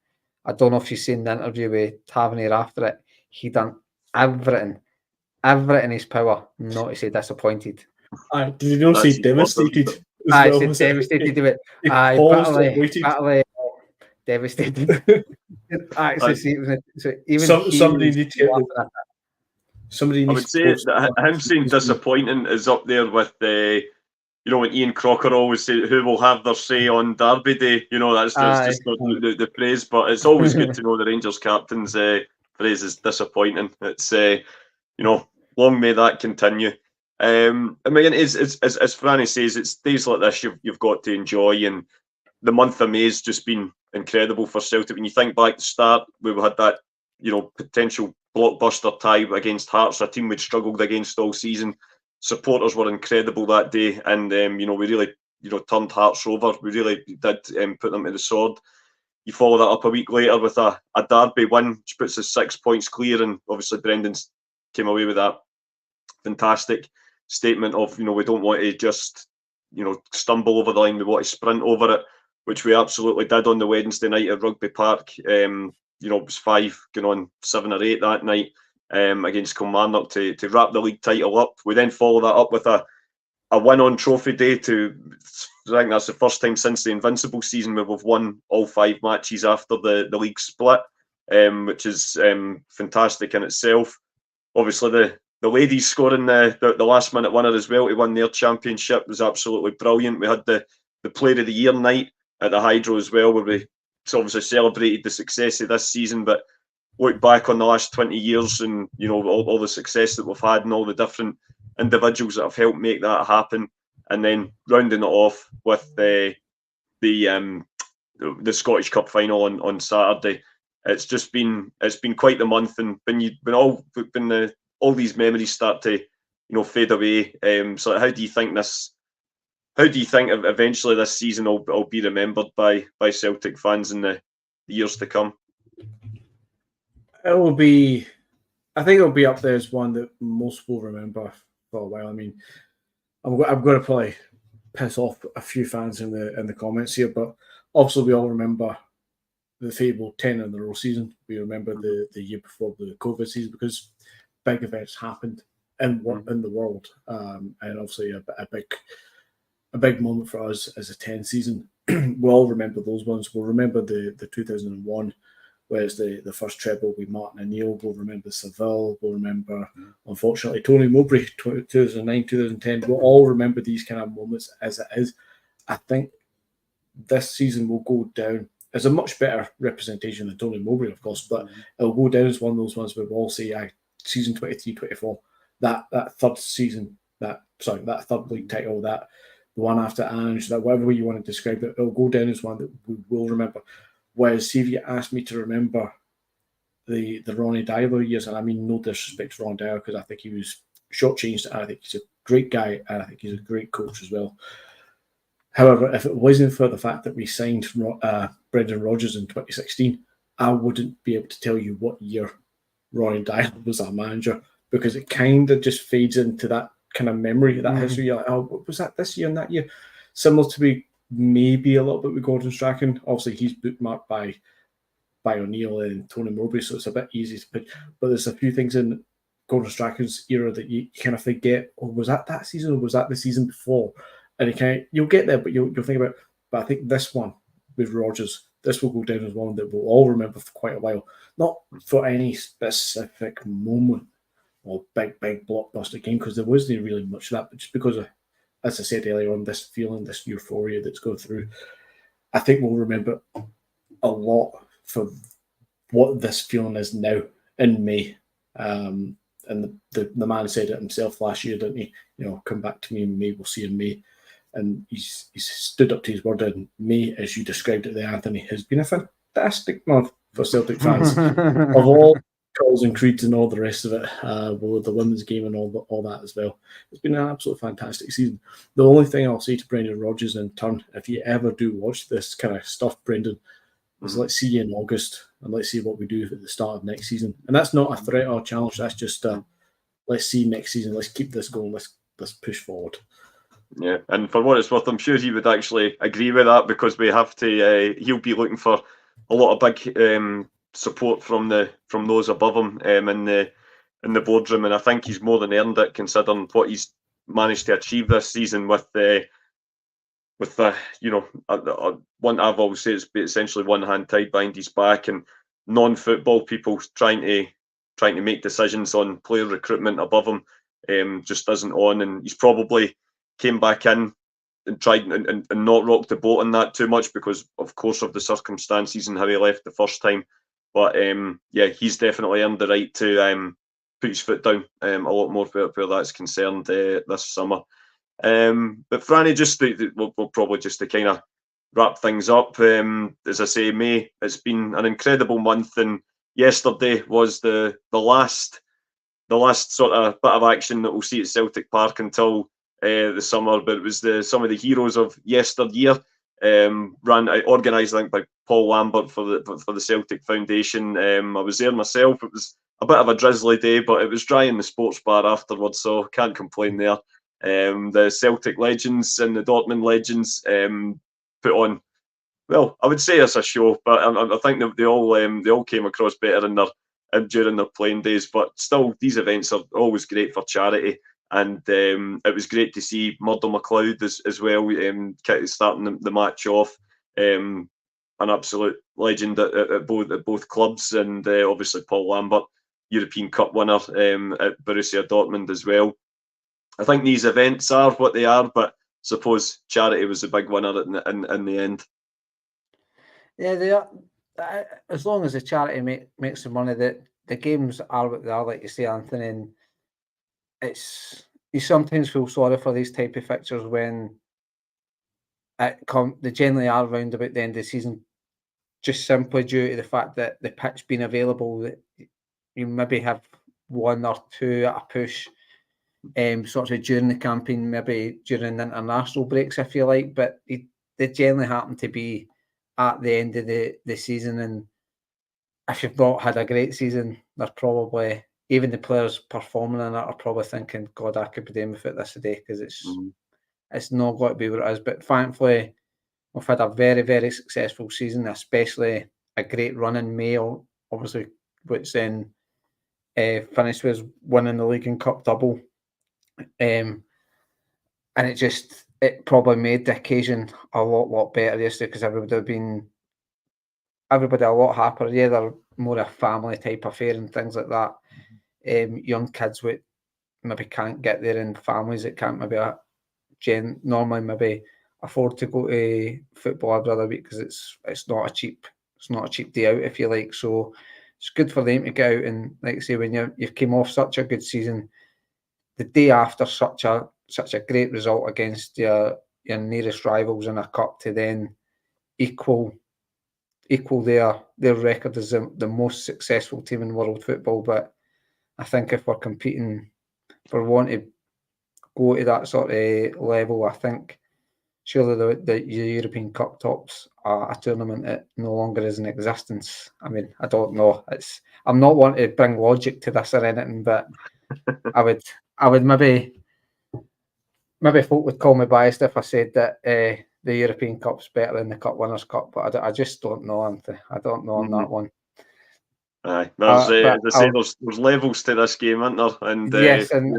I don't know if you've seen the interview with Tavernier after it. He done everything in his power not to say disappointed.
Did you not say devastated?
I said devastated to it. Bitterly devastated. Actually, see, so even
somebody needs to. Somebody needs.
I would say that him saying disappointing is up there with the. When Ian Crocker always say who will have their say on Derby Day, that's just the praise. But it's always good to know the Rangers captain's phrase is disappointing. It's long may that continue. And again, as Franny says, it's days like this you've got to enjoy, and the month of May has just been incredible for Celtic. When you think back to the start, we had that potential blockbuster tie against Hearts, a team we'd struggled against all season. Supporters were incredible that day, and we really turned Hearts over. We really did put them to the sword. You follow that up a week later with a Derby win, which puts us 6 points clear, and obviously Brendan's came away with that fantastic statement of we don't want to just stumble over the line, we want to sprint over it, which we absolutely did on the Wednesday night at Rugby Park. It was 5 going on 7 or 8 that night. against Kilmarnock to wrap the league title up. We then follow that up with a win on Trophy Day. I think that's the first time since the Invincible season where we've won all 5 matches after the league split, which is fantastic in itself. Obviously, the ladies scoring the last minute winner as well to win their championship was absolutely brilliant. We had the Player of the Year night at the Hydro as well, where we obviously celebrated the success of this season, but look back on the last 20 years and all the success that we've had and all the different individuals that have helped make that happen, and then rounding it off with the Scottish Cup final on Saturday. It's been quite the month, and when all these memories start to fade away. So how do you think eventually this season will be remembered by Celtic fans in the years to come?
I think it'll be up there as one that most will remember for a while. I mean, I'm going to probably piss off a few fans in the comments here, but obviously we all remember the fabled 10 in a row season. We remember the year before the COVID season because big events happened in the world, and obviously a big moment for us as a 10 season. We'll all remember those ones. We'll remember the 2001. Whereas the first treble with Martin O'Neill, we'll remember Seville, we'll remember, unfortunately, Tony Mowbray, 2009, 2010. We'll all remember these kind of moments as it is. I think this season will go down as a much better representation than Tony Mowbray, of course, but it'll go down as one of those ones where we'll all say, season 23-24, that third season, that third league title, that the one after Ange, that whatever way you want to describe it, it'll go down as one that we will remember. Whereas, see if you asked me to remember the Ronnie Dyer years, and I mean no disrespect to Ron Dyer because I think he was shortchanged, and I think he's a great guy, and I think he's a great coach as well. However, if it wasn't for the fact that we signed Brendan Rodgers in 2016, I wouldn't be able to tell you what year Ronnie Dyer was our manager because it kind of just fades into that kind of memory, that history. You're like, oh, was that this year and that year? Similar to me. Maybe a little bit with Gordon Strachan. Obviously, he's bookmarked by O'Neill and Tony Mowbray, so it's a bit easy to pick. But there's a few things in Gordon Strachan's era that you kind of forget. Oh, was that season or was that the season before? And you'll get there, but you'll think about. But I think this one with Rodgers, this will go down as one that we'll all remember for quite a while. Not for any specific moment or big blockbuster game because there wasn't really much of that, but just because of, as I said earlier on, this feeling, this euphoria that's going through, I think we'll remember a lot for what this feeling is now in May. And the man said it himself last year, didn't he? Come back to me in May, we'll see in May. And he's stood up to his word in May, as you described it there, Anthony, has been a fantastic month for Celtic fans of all calls and creeds and all the rest of it, with the women's game and all that as well. It's been an absolute fantastic season. The only thing I'll say to Brendan Rodgers in turn, if you ever do watch this kind of stuff, Brendan, is let's see you in August and let's see what we do at the start of next season. And that's not a threat or a challenge. That's just let's see next season. Let's keep this going. Let's push forward.
Yeah, and for what it's worth, I'm sure he would actually agree with that because we have to. He'll be looking for a lot of big support from those above him in the boardroom, and I think he's more than earned it considering what he's managed to achieve this season with one I've always said it's essentially one hand tied behind his back and non-football people trying to make decisions on player recruitment above him just isn't on, and he's probably came back in and tried and not rocked the boat on that too much because of course of the circumstances and how he left the first time. But he's definitely earned the right to put his foot down a lot more where that's concerned this summer. But Franny, we'll probably just to kind of wrap things up. As I say, May, it's been an incredible month, and yesterday was the last sort of bit of action that we'll see at Celtic Park until the summer. But it was some of the heroes of yesteryear. Organised, I think, by Paul Lambert for the Celtic Foundation. I was there myself. It was a bit of a drizzly day, but it was dry in the sports bar afterwards, so can't complain there. The Celtic legends and the Dortmund legends put on, well, I would say it's a show, but I think that they all came across better in during their playing days. But still, these events are always great for charity. And it was great to see Murdo MacLeod as well, starting the match off. An absolute legend at both clubs, and obviously Paul Lambert, European Cup winner at Borussia Dortmund as well. I think these events are what they are, but suppose charity was the big winner in the end.
Yeah, they are. As long as the charity makes the money, that the games are what they are, like you say, Anthony. And you sometimes feel sorry for these type of fixtures when they generally are round about the end of the season, just simply due to the fact that the pitch being available, that you maybe have one or two at a push, sort of during the campaign, maybe during the international breaks, if you like, but they generally happen to be at the end of the season. And if you've not had a great season, they're probably, even the players performing in it are probably thinking, God, I could be doing without this today, because it's not going to be what it is. But thankfully, we've had a very, very successful season, especially a great run in May, obviously, which then finished with winning the league and cup double. And it probably made the occasion a lot better yesterday, because everybody a lot happier. Yeah, they're more a family type affair and things like that. Young kids with maybe can't get there, and families that can't maybe normally maybe afford to go to football every other week, because it's not a cheap day out, if you like. So it's good for them to get out, and like I say, when you've came off such a good season, the day after such a great result against your nearest rivals in a cup, to then equal their record as the most successful team in world football. But I think if we're competing, if we want to go to that sort of level, I think surely the European Cup tops a tournament that no longer is in existence. I mean, I don't know. I'm not wanting to bring logic to this or anything, but I would maybe folk would call me biased if I said that the European Cup's better than the Cup Winners' Cup, but I just don't know, Anthony. I don't know on that one.
Aye, there's there's levels to this game, isn't there? And
yes, and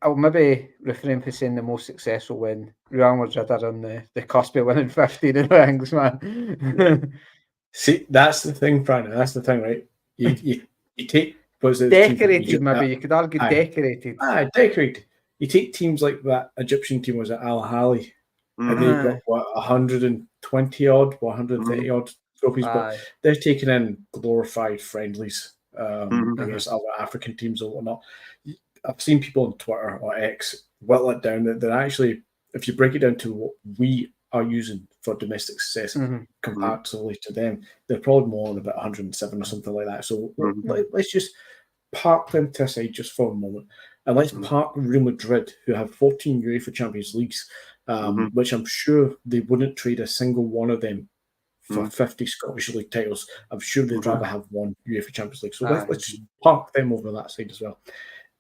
I'll maybe refrain from saying the most successful when Real Madrid are on the cusp of winning 15 things, man.
See, that's the thing, Brandon. That's the thing, right? You take
decorated, maybe you could argue decorated.
Decorated. You take teams like that Egyptian team was at Al Ahly, and they've got 120 odd, 130 odd trophies, but they're taking in glorified friendlies against other African teams or whatnot. I've seen people on Twitter or X whittle it down that they're actually, if you break it down to what we are using for domestic success comparatively to them, they're probably more on about 107 or something like that. So let's just park them to a side just for a moment, and let's park Real Madrid, who have 14 UEFA Champions Leagues, which I'm sure they wouldn't trade a single one of them for 50 Scottish League titles. I'm sure they'd rather have one UEFA Champions League. So let's just park them over that side as well.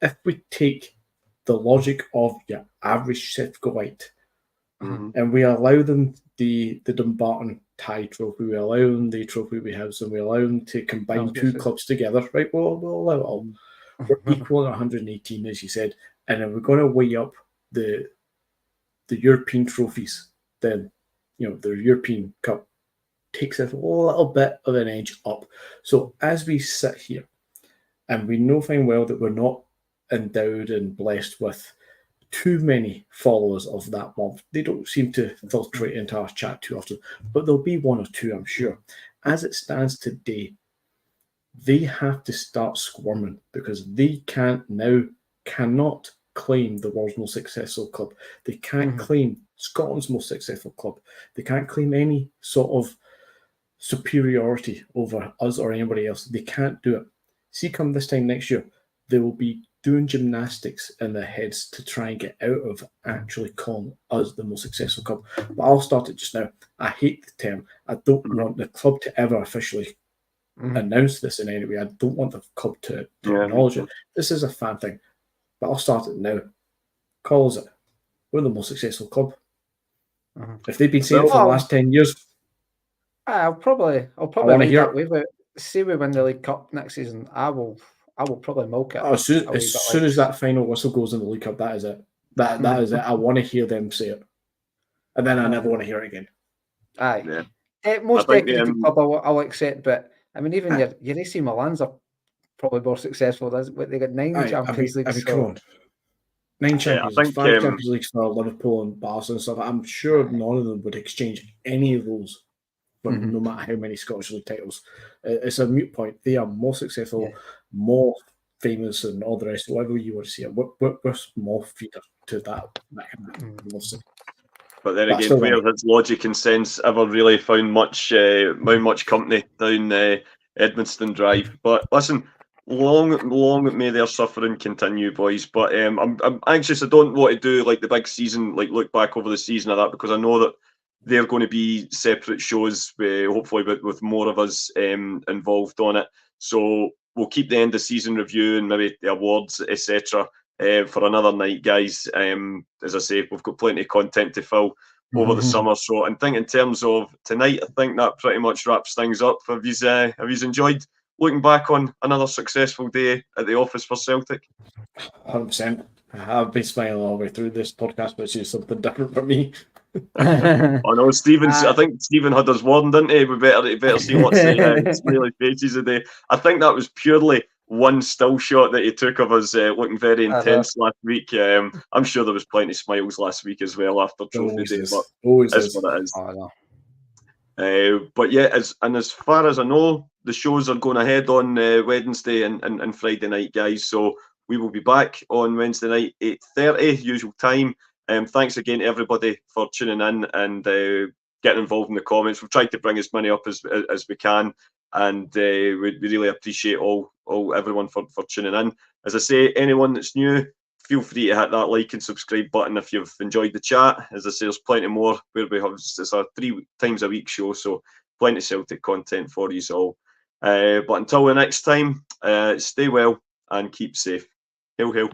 If we take the logic of your average Sheffield, and we allow them the Dumbarton tie trophy, we allow them the trophy we have, and we allow them to combine two clubs together, right? We'll allow it all. We're equal at 118, as you said, and then we're going to weigh up the European trophies. Then, the European Cup takes a little bit of an edge up. So as we sit here, and we know fine well that we're not endowed and blessed with too many followers of that mob. They don't seem to filtrate into our chat too often, but there'll be one or two, I'm sure. As it stands today, they have to start squirming, because they cannot claim the world's most successful club. They can't claim Scotland's most successful club. They can't claim any sort of superiority over us or anybody else. They can't do it. See, come this time next year, they will be doing gymnastics in their heads to try and get out of actually calling us the most successful club. But I'll start it just now. I hate the term. I don't want the club to ever officially announce this in any way. I don't want the club to acknowledge it. This is a fan thing. But I'll start it now. Calls it. We're the most successful club. If they've been saying it for the last 10 years,
I'll probably hear that way, but say we win the League Cup next season, I will probably milk it.
As soon as that final whistle goes in the League Cup, that is it. That is it. I want to hear them say it, and then I never want to hear it again.
Aye. Yeah. Most decorated club I'll accept, but I mean, even your AC Milans are probably more successful. They got 9 Champions Leagues.
Come on. 9 Champions Leagues, 5 Champions Leagues for Liverpool and Barca and stuff. I'm sure none of them would exchange any of those for no matter how many Scottish League titles. It's a moot point. They are more successful, more famous, and all the rest. Whatever you want to see it, we're small feeder to that kind of thing.
But then again, where has logic and sense ever really found much company down Edmonstone Drive? But listen, long may their suffering continue, boys. But I'm anxious. I don't want to do like the big season, like look back over the season or that, because I know that they're going to be separate shows, hopefully with more of us involved on it. So we'll keep the end of season review and maybe the awards, etc. For another night, guys. As I say, we've got plenty of content to fill over the summer. So I think in terms of tonight, I think that pretty much wraps things up. Have you enjoyed looking back on another successful day at the office for Celtic?
100%. I've been smiling all the way through this podcast, which is something different for me.
I know I think Stephen had us warned, didn't he? We better see what's smiley faces today. I think that was purely one still shot that he took of us looking very intense last week. I'm sure there was plenty of smiles last week as well after Trophy Day, but that's what it is. But yeah, as far as I know, the shows are going ahead on Wednesday and Friday night, guys. So we will be back on Wednesday night, 8:30, usual time. Thanks again to everybody for tuning in and getting involved in the comments. We've tried to bring as many up as we can, and we really appreciate everyone for tuning in. As I say, anyone that's new, feel free to hit that like and subscribe button if you've enjoyed the chat. As I say, there's plenty more where we have it's a 3 times a week show, so plenty of Celtic content for you all. But until the next time, stay well and keep safe. Hail, hail.